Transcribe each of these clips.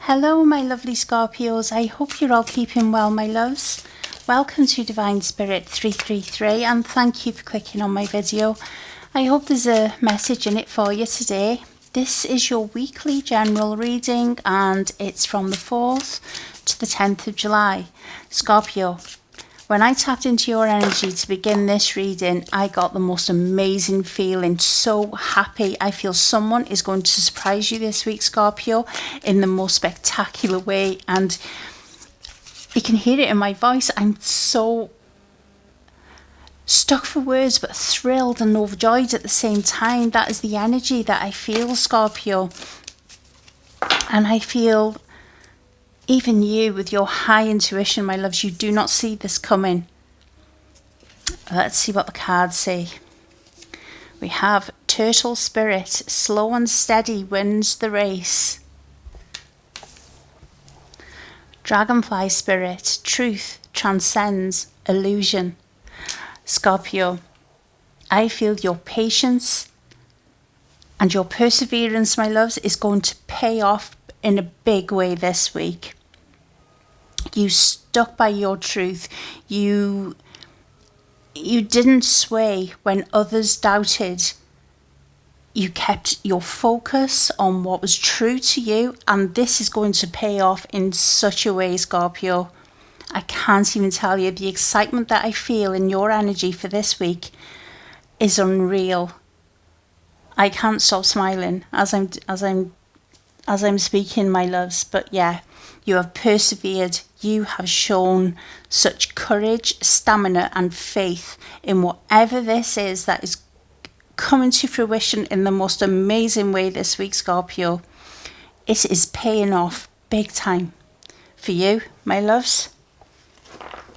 Hello my lovely Scorpios, I hope you're all keeping well my loves. Welcome to Divine Spirit 333 and thank you for clicking on my video. I hope there's a message in it for you today. This is your weekly general reading and it's from the 4th to the 10th of July. Scorpio, when I tapped into your energy to begin this reading, I got the most amazing feeling, so happy. I feel someone is going to surprise you this week, Scorpio, in the most spectacular way. And you can hear it in my voice. I'm so stuck for words, but thrilled and overjoyed at the same time. That is the energy that I feel, Scorpio. And I feel even you with your high intuition, my loves, you do not see this coming. Let's see what the cards say. We have Turtle Spirit, slow and steady wins the race. Dragonfly Spirit, truth transcends illusion. Scorpio, I feel your patience and your perseverance, my loves, is going to pay off in a big way this week. You stuck by your truth. You didn't sway when others doubted. You kept your focus on what was true to you, and this is going to pay off in such a way, Scorpio. I can't even tell you. The excitement that I feel in your energy for this week is unreal. I can't stop smiling as I'm speaking, my loves. But yeah, you have persevered. You have shown such courage, stamina and faith in whatever this is that is coming to fruition in the most amazing way this week, Scorpio. It is paying off big time for you, my loves.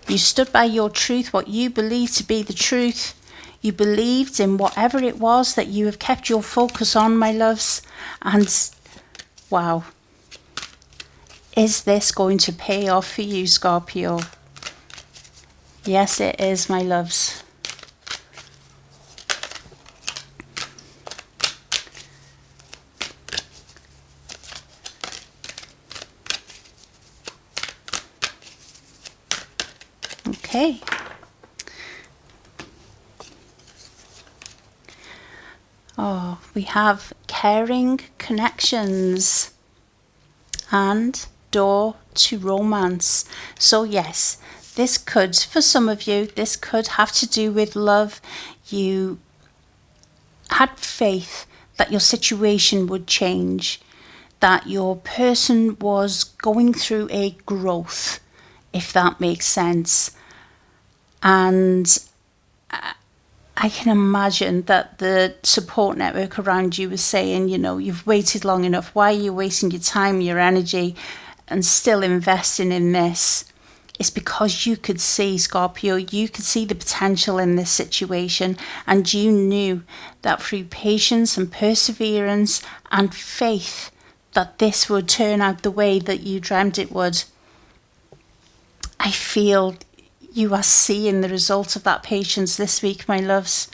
You stood by your truth, what you believed to be the truth. You believed in whatever it was that you have kept your focus on, my loves. And wow. Is this going to pay off for you, Scorpio? Yes, it is, my loves. Okay. Oh, we have caring connections and door to romance. So yes, this could, for some of you, this could have to do with love. You had faith that your situation would change, that your person was going through a growth, if that makes sense. And I can imagine that the support network around you was saying, you know, you've waited long enough. Why are you wasting your time, your energy, and still investing in this? It's because you could see, Scorpio, you could see the potential in this situation, and you knew that through patience and perseverance and faith that this would turn out the way that you dreamt it would. I feel you are seeing the result of that patience this week, my loves.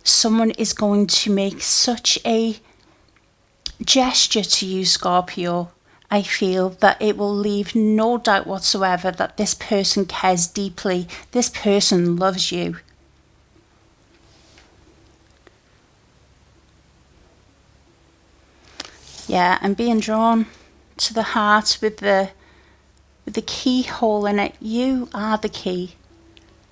Someone is going to make such a gesture to you, Scorpio. I feel that it will leave no doubt whatsoever that this person cares deeply. This person loves you. Yeah, I'm being drawn to the heart with the keyhole in it. You are the key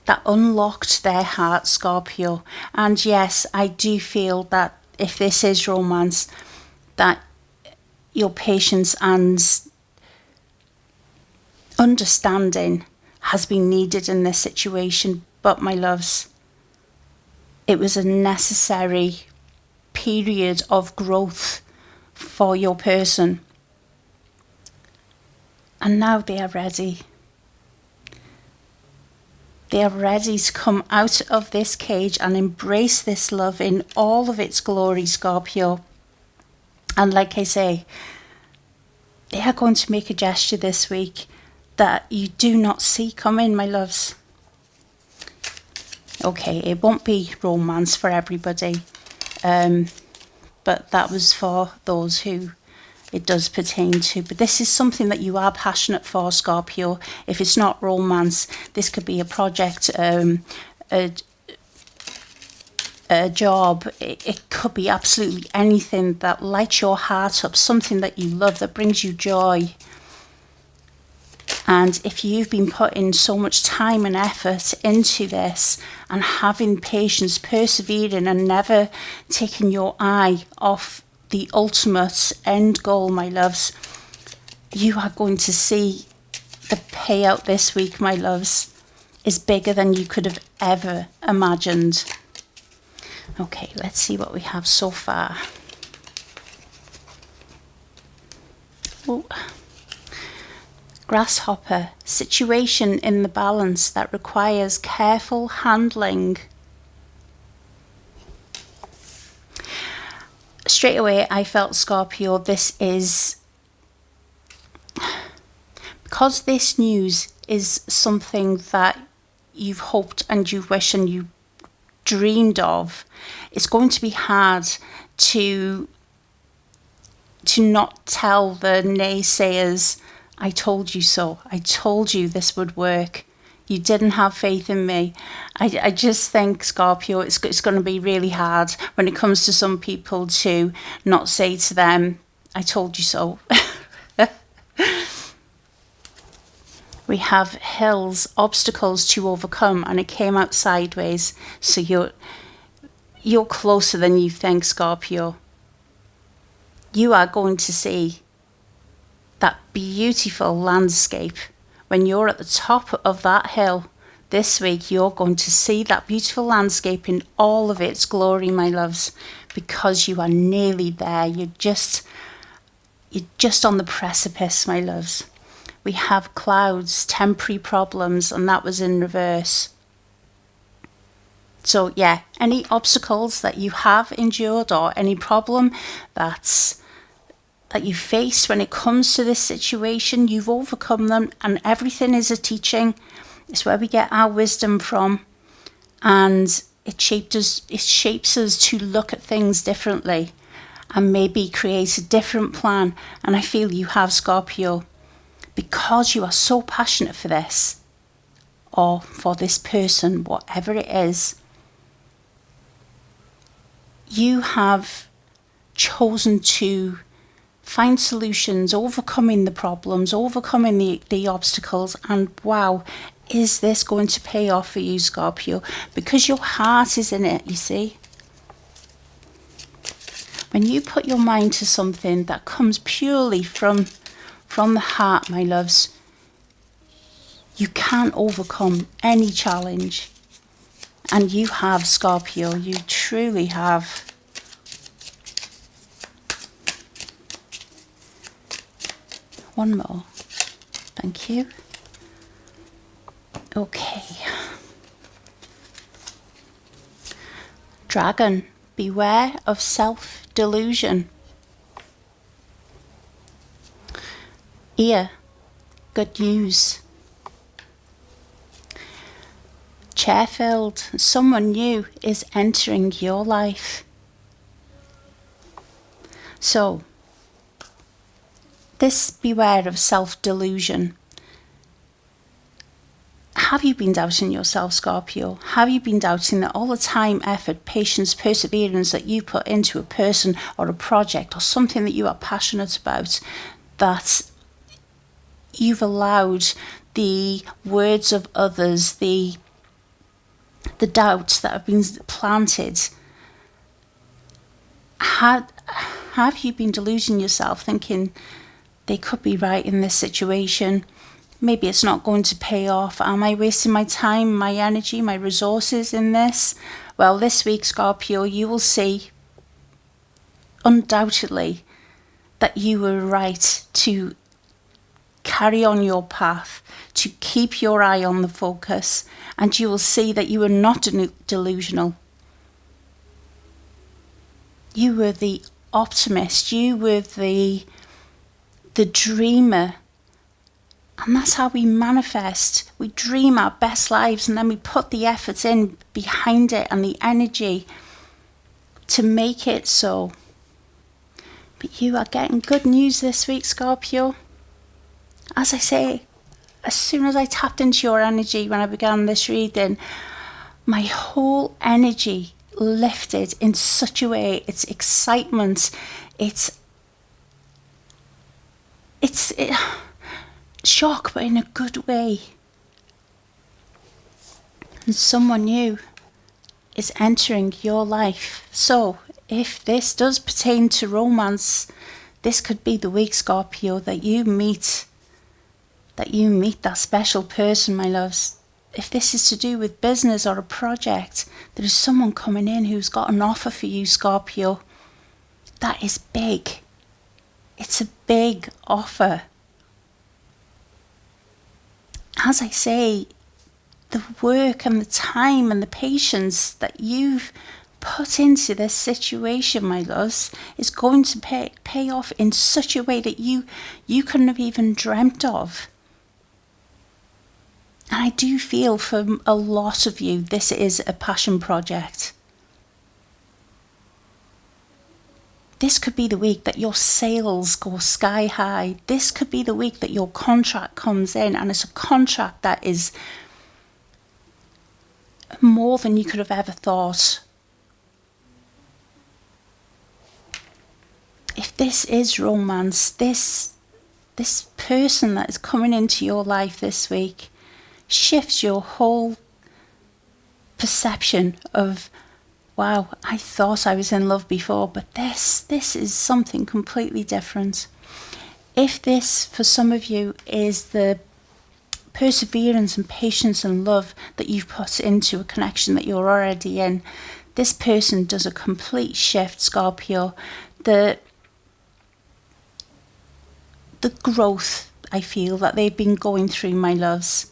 that unlocked their heart, Scorpio. And yes, I do feel that if this is romance, that your patience and understanding has been needed in this situation. But my loves, it was a necessary period of growth for your person. And now they are ready. They are ready to come out of this cage and embrace this love in all of its glory, Scorpio. And like I say, they are going to make a gesture this week that you do not see coming, my loves. Okay, it won't be romance for everybody. But that was for those who it does pertain to. But this is something that you are passionate for, Scorpio. If it's not romance, this could be a project, a job. It could be absolutely anything that lights your heart up, something that you love, that brings you joy. And if you've been putting so much time and effort into this and having patience, persevering and never taking your eye off the ultimate end goal, my loves, you are going to see the payout this week, my loves, is bigger than you could have ever imagined. Okay, let's see what we have so far. Oh. Grasshopper, situation in the balance that requires careful handling. Straight away, I felt, Scorpio, this is, because this news is something that you've hoped and you've wished and you dreamed of, it's going to be hard to not tell the naysayers, I told you so. I told you this would work. You didn't have faith in me. I just think, Scorpio, it's going to be really hard when it comes to some people to not say to them, I told you so. We have hills, obstacles to overcome, and it came out sideways. So you're closer than you think, Scorpio. You are going to see that beautiful landscape. When you're at the top of that hill this week, you're going to see that beautiful landscape in all of its glory, my loves, because you are nearly there. You're just on the precipice, my loves. We have clouds, temporary problems, and that was in reverse. So yeah, any obstacles that you have endured or any problem that you face when it comes to this situation, you've overcome them, and everything is a teaching. It's where we get our wisdom from, and it shapes us to look at things differently and maybe create a different plan. And I feel you have, Scorpio, because you are so passionate for this or for this person, whatever it is. You have chosen to find solutions, overcoming the problems, overcoming the obstacles, and wow, is this going to pay off for you, Scorpio? Because your heart is in it, you see. When you put your mind to something that comes purely from the heart, my loves, you can overcome any challenge. And you have, Scorpio, you truly have. One more. Thank you. Okay. Dragon, beware of self-delusion. Ear, good news. Chair filled, someone new is entering your life. So, this beware of self-delusion. Have you been doubting yourself, Scorpio? Have you been doubting that all the time, effort, patience, perseverance that you put into a person or a project or something that you are passionate about, that you've allowed the words of others, the doubts that have been planted? Have you been deluding yourself, thinking they could be right in this situation? Maybe it's not going to pay off. Am I wasting my time, my energy, my resources in this? Well, this week, Scorpio, you will see undoubtedly that you were right to carry on your path, to keep your eye on the focus, and you will see that you were not delusional. You were the optimist, you were the dreamer. And that's how we manifest. We dream our best lives and then we put the effort in behind it and the energy to make it so. But you are getting good news this week, Scorpio. As I say, as soon as I tapped into your energy when I began this reading, my whole energy lifted in such a way. It's excitement. It's shock, but in a good way. And someone new is entering your life. So if this does pertain to romance, this could be the week, Scorpio, that you meet that special person, my loves. If this is to do with business or a project, there is someone coming in who's got an offer for you, Scorpio. That is big. It's a big offer. As I say, the work and the time and the patience that you've put into this situation, my loves, is going to pay off in such a way that you couldn't have even dreamt of. And I do feel for a lot of you, this is a passion project. This could be the week that your sales go sky high. This could be the week that your contract comes in, and it's a contract that is more than you could have ever thought. If this is romance, this person that is coming into your life this week shifts your whole perception of, wow, I thought I was in love before, but this is something completely different. If this, for some of you, is the perseverance and patience and love that you've put into a connection that you're already in, this person does a complete shift, Scorpio. The growth I feel that they've been going through, my loves,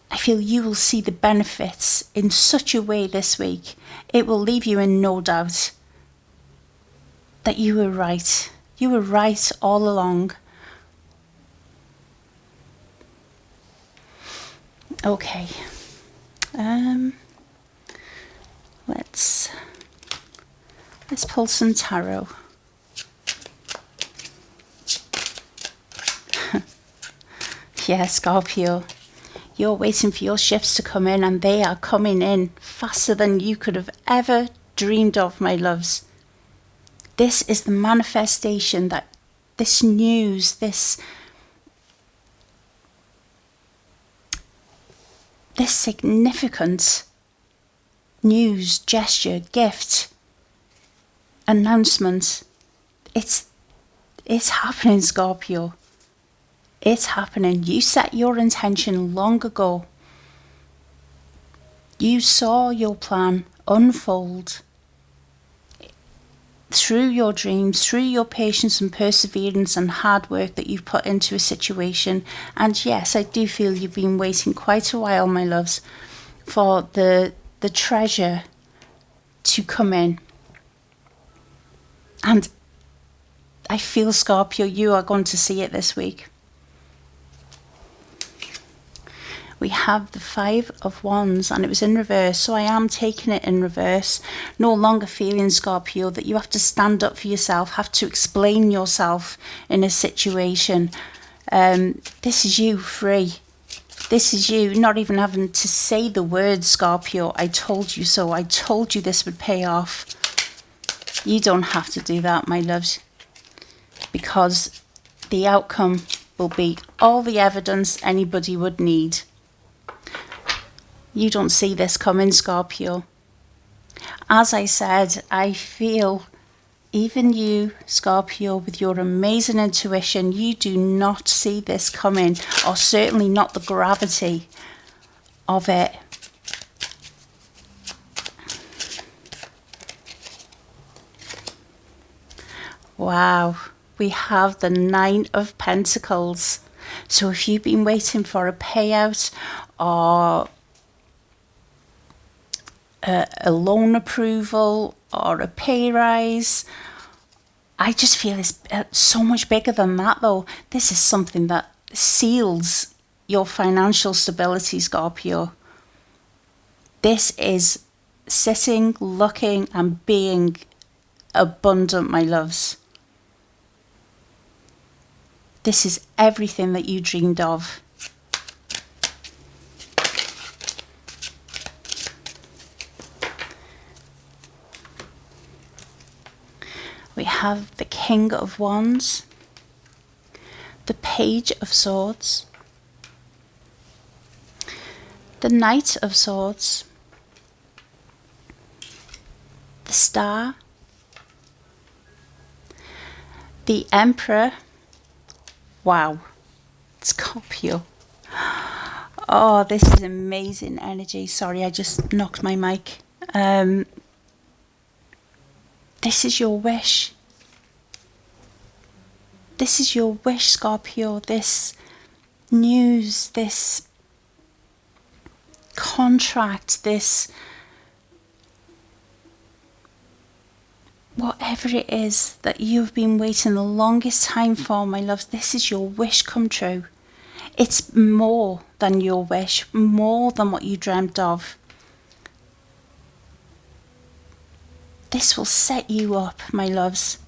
I feel you will see the benefits in such a way this week. It will leave you in no doubt that you were right. You were right all along. Okay. Let's pull some tarot. Yeah, Scorpio. You're waiting for your shifts to come in, and they are coming in faster than you could have ever dreamed of, my loves. This is the manifestation that this news, this significant news, gesture, gift, announcement, it's happening, Scorpio. It's happening. You set your intention long ago. You saw your plan unfold through your dreams, through your patience and perseverance and hard work that you've put into a situation. And yes, I do feel you've been waiting quite a while, my loves, for the treasure to come in. And I feel, Scorpio, you are going to see it this week. We have the 5 of Wands, and it was in reverse, so I am taking it in reverse. No longer feeling, Scorpio, that you have to stand up for yourself, have to explain yourself in a situation. This is you free. This is you not even having to say the words, Scorpio, I told you so. I told you this would pay off. You don't have to do that, my loves, because the outcome will be all the evidence anybody would need. You don't see this coming, Scorpio. As I said, I feel even you, Scorpio, with your amazing intuition, you do not see this coming, or certainly not the gravity of it. Wow, we have the 9 of Pentacles. So if you've been waiting for a payout or a loan approval or a pay rise, I just feel it's so much bigger than that, though. This is something that seals your financial stability, Scorpio. This is sitting, looking and being abundant, my loves. This is everything that you dreamed of. We have the King of Wands, the Page of Swords, the Knight of Swords, the Star, the Emperor. Wow, Scorpio. Oh, this is amazing energy. Sorry, I just knocked my mic. This is your wish. This is your wish, Scorpio. This news, this contract, this whatever it is that you've been waiting the longest time for, my loves, this is your wish come true. It's more than your wish, more than what you dreamt of. This will set you up, my loves.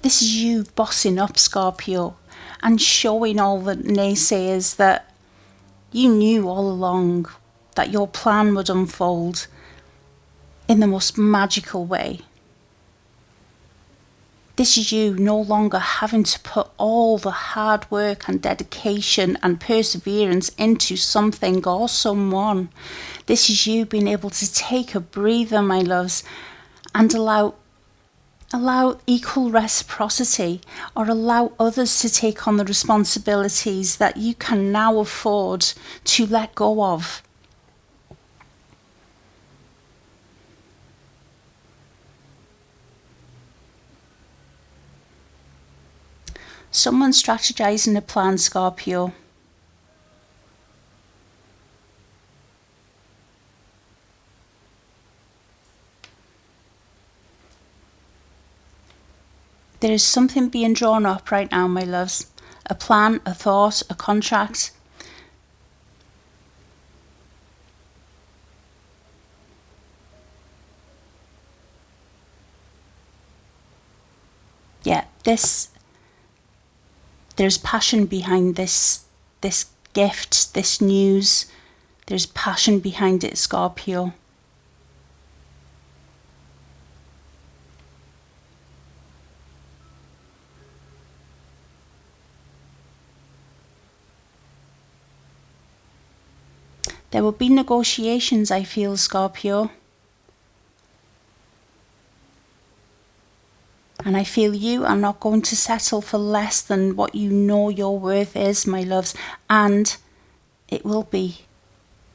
This is you bossing up, Scorpio, and showing all the naysayers that you knew all along that your plan would unfold in the most magical way. This is you no longer having to put all the hard work and dedication and perseverance into something or someone. This is you being able to take a breather, my loves, and allow equal reciprocity, or allow others to take on the responsibilities that you can now afford to let go of. Someone strategizing a plan, Scorpio. There is something being drawn up right now, my loves. A plan, a thought, a contract. Yeah, there's passion behind this gift, this news. There's passion behind it, Scorpio. There will be negotiations, I feel, Scorpio. And I feel you are not going to settle for less than what you know your worth is, my loves. And it will be.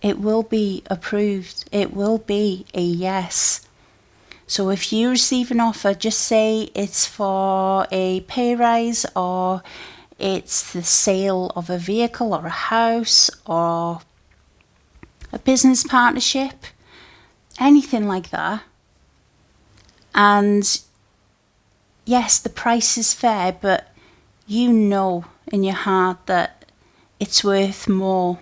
It will be approved. It will be a yes. So if you receive an offer, just say it's for a pay rise, or it's the sale of a vehicle or a house or a business partnership, anything like that. And yes, the price is fair, but you know in your heart that it's worth more.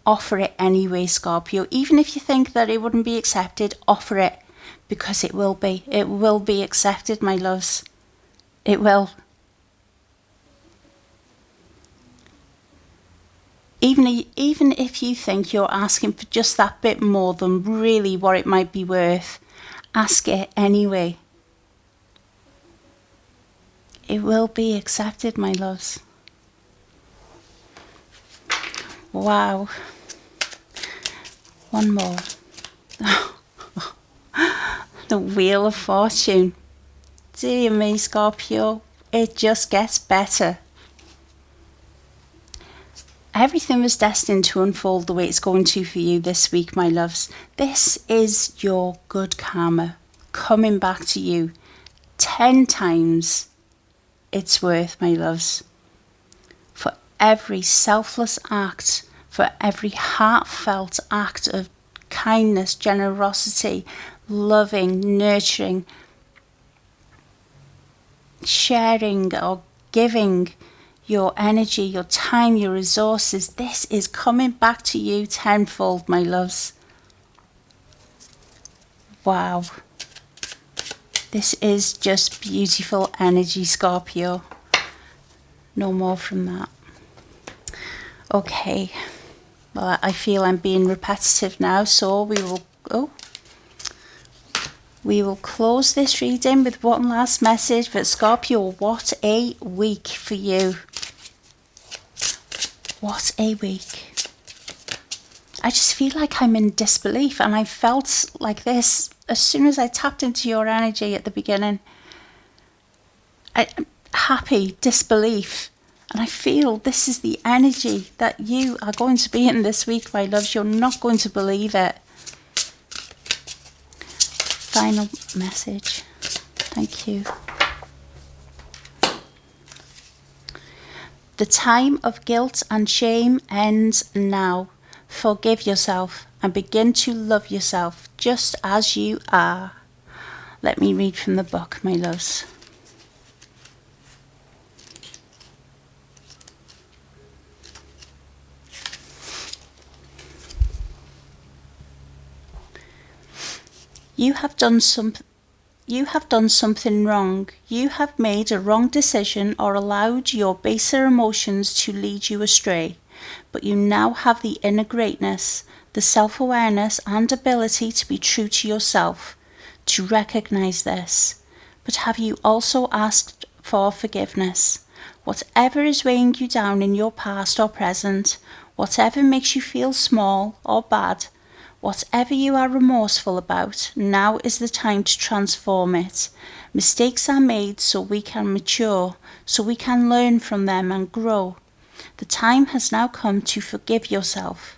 Offer it anyway, Scorpio. Even if you think that it wouldn't be accepted, offer it, because it will be. It will be accepted, my loves. It will. Even if you think you're asking for just that bit more than really what it might be worth, ask it anyway. It will be accepted, my loves. Wow. One more. The Wheel of Fortune. Dear me, Scorpio, it just gets better. Everything was destined to unfold the way it's going to for you this week, my loves. This is your good karma coming back to you 10 times its worth, my loves. For every selfless act, for every heartfelt act of kindness, generosity, loving, nurturing, sharing or giving your energy, your time, your resources, this is coming back to you tenfold, my loves. Wow. This is just beautiful energy, Scorpio. No more from that. Okay. Well, I feel I'm being repetitive now, so we will close this reading with one last message. But Scorpio, what a week for you. What a week. I just feel like I'm in disbelief, and I felt like this as soon as I tapped into your energy at the beginning. Happy disbelief. And I feel this is the energy that you are going to be in this week, my loves. You're not going to believe it. Final message. Thank you. The time of guilt and shame ends now. Forgive yourself and begin to love yourself just as you are. Let me read from the book, my loves. You have done something wrong. You have made a wrong decision or allowed your baser emotions to lead you astray. But you now have the inner greatness, the self-awareness and ability to be true to yourself, to recognize this. But have you also asked for forgiveness? Whatever is weighing you down in your past or present, whatever makes you feel small or bad, whatever you are remorseful about, now is the time to transform it. Mistakes are made so we can mature, so we can learn from them and grow. The time has now come to forgive yourself.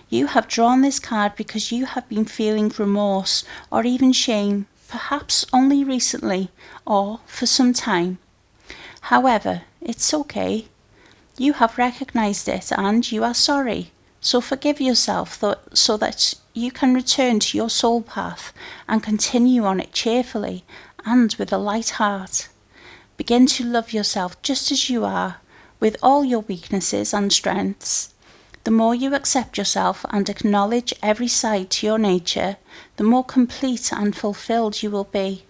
You have drawn this card because you have been feeling remorse or even shame, perhaps only recently or for some time. However, it's okay. You have recognized it and you are sorry. So forgive yourself so that you can return to your soul path and continue on it cheerfully and with a light heart. Begin to love yourself just as you are, with all your weaknesses and strengths. The more you accept yourself and acknowledge every side to your nature, the more complete and fulfilled you will be.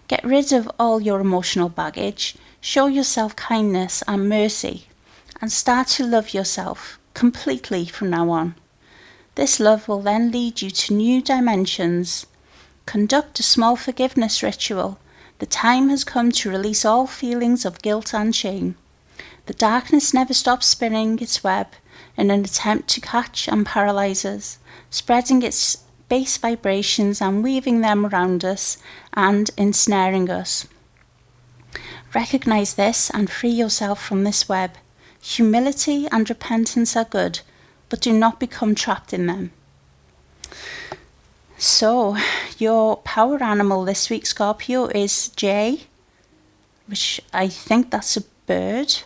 Get rid of all your emotional baggage, show yourself kindness and mercy, and start to love yourself completely from now on. This love will then lead you to new dimensions. Conduct a small forgiveness ritual. The time has come to release all feelings of guilt and shame. The darkness never stops spinning its web in an attempt to catch and paralyze us, spreading its base vibrations and weaving them around us and ensnaring us. Recognize this and free yourself from this web. Humility and repentance are good, but do not become trapped in them. So, your power animal this week, Scorpio, is Jay, which I think that's a bird.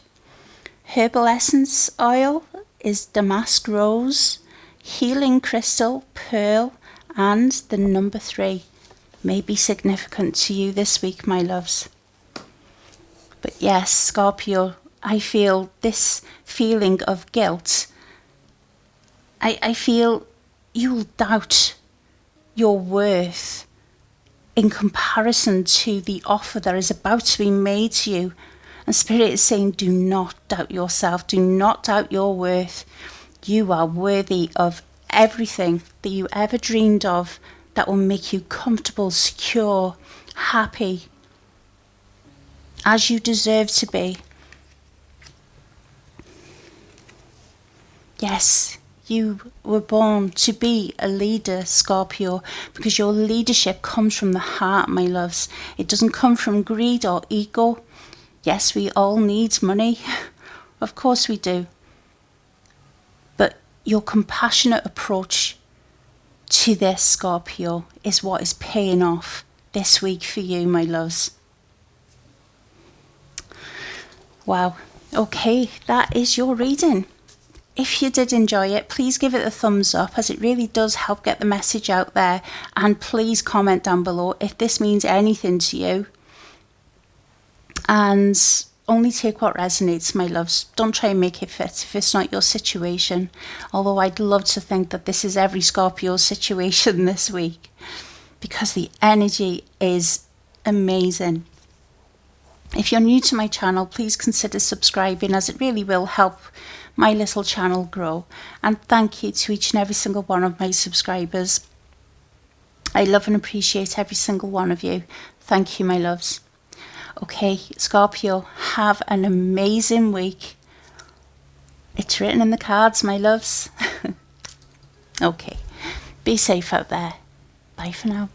Herbal essence oil is damask rose, healing crystal, pearl, and the number 3 may be significant to you this week, my loves. But yes, Scorpio, I feel this feeling of guilt. I feel you'll doubt your worth in comparison to the offer that is about to be made to you. And Spirit is saying, do not doubt yourself. Do not doubt your worth. You are worthy of everything that you ever dreamed of that will make you comfortable, secure, happy, as you deserve to be. Yes, you were born to be a leader, Scorpio, because your leadership comes from the heart, my loves. It doesn't come from greed or ego. Yes, we all need money. Of course we do. But your compassionate approach to this, Scorpio, is what is paying off this week for you, my loves. Wow. Okay, that is your reading. If you did enjoy it, please give it a thumbs up, as it really does help get the message out there. And please comment down below if this means anything to you. And only take what resonates, my loves. Don't try and make it fit if it's not your situation. Although I'd love to think that this is every Scorpio's situation this week, because the energy is amazing. If you're new to my channel, please consider subscribing, as it really will help my little channel grow. And thank you to each and every single one of my subscribers. I love and appreciate every single one of you. Thank you, my loves. Okay, Scorpio, have an amazing week. It's written in the cards, my loves. Okay, be safe out there. Bye for now.